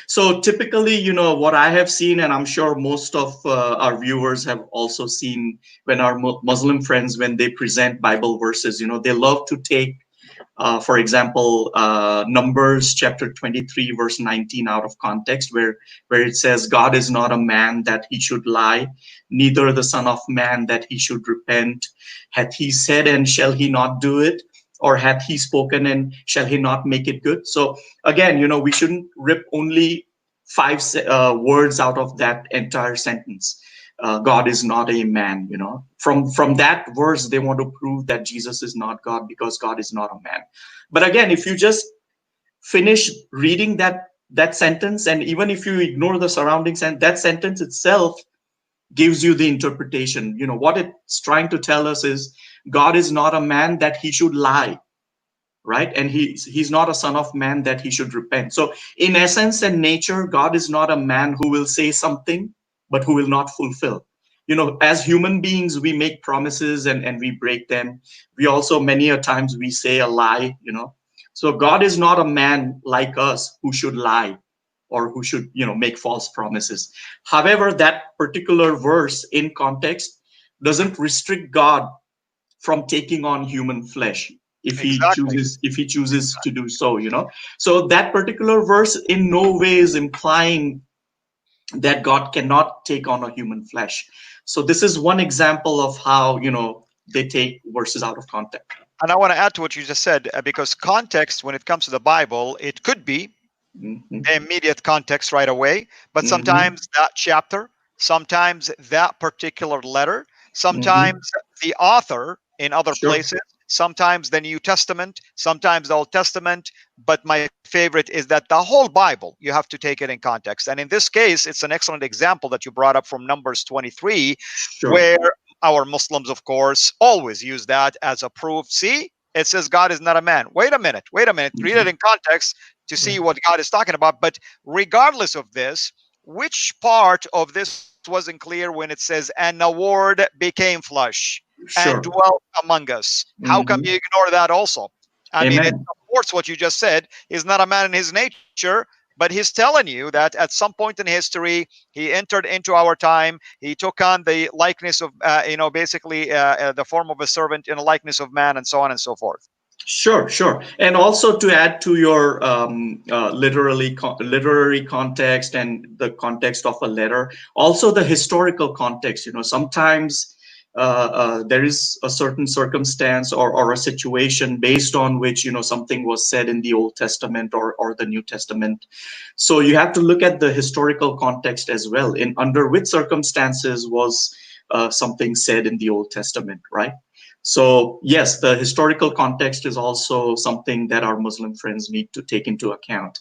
So typically, what I have seen, and I'm sure most of our viewers have also seen, when our Muslim friends, when they present Bible verses, they love to take, for example, Numbers chapter 23, verse 19 out of context, where it says, God is not a man that he should lie, neither the son of man that he should repent. Hath he said, and shall he not do it? Or hath he spoken, and shall he not make it good? So again, we shouldn't rip only five words out of that entire sentence. God is not a man. From that verse, they want to prove that Jesus is not God because God is not a man. But again, if you just finish reading that sentence, and even if you ignore the surroundings, and that sentence itself gives you the interpretation. What it's trying to tell us is God is not a man that he should lie, right? And he's not a son of man that he should repent. So in essence and nature, God is not a man who will say something but who will not fulfill. As human beings, we make promises and we break them. We also, many a times, we say a lie. So God is not a man like us who should lie or who should make false promises. However, that particular verse in context doesn't restrict God from taking on human flesh if he Exactly. chooses to do so. So that particular verse in no way is implying that God cannot take on a human flesh. So this is one example of how they take verses out of context. And I want to add to what you just said, because context, when it comes to the Bible, it could be Mhm. the immediate context right away, but Mhm. sometimes that chapter, sometimes that particular letter, Mhm. sometimes the author in other Sure. places, sometimes the New Testament, sometimes the Old Testament. But my favorite is that the whole Bible, you have to take it in context. And in this case, it's an excellent example that you brought up from Numbers 23, Sure. where our Muslims, of course, always use that as a proof. See, it says God is not a man. Wait a minute, read it Mhm. in context to see Right. what God is talking about. But regardless of this, which part of this wasn't clear when it says, and the word became flesh and Sure. dwelt among us? How come you Mhm. ignore that also? I mean, it Amen. supports what you just said. He's not a man in his nature, but he's telling you that at some point in history, he entered into our time. He took on the likeness of, basically the form of a servant in a likeness of man, and so on and so forth. Sure, sure. And also to add to your literary context and the context of a letter, also the historical context. Sometimes there is a certain circumstance or a situation based on which something was said in the Old Testament or the New Testament. So you have to look at the historical context as well. In under which circumstances was something said in the Old Testament, right? So yes, the historical context is also something that our Muslim friends need to take into account.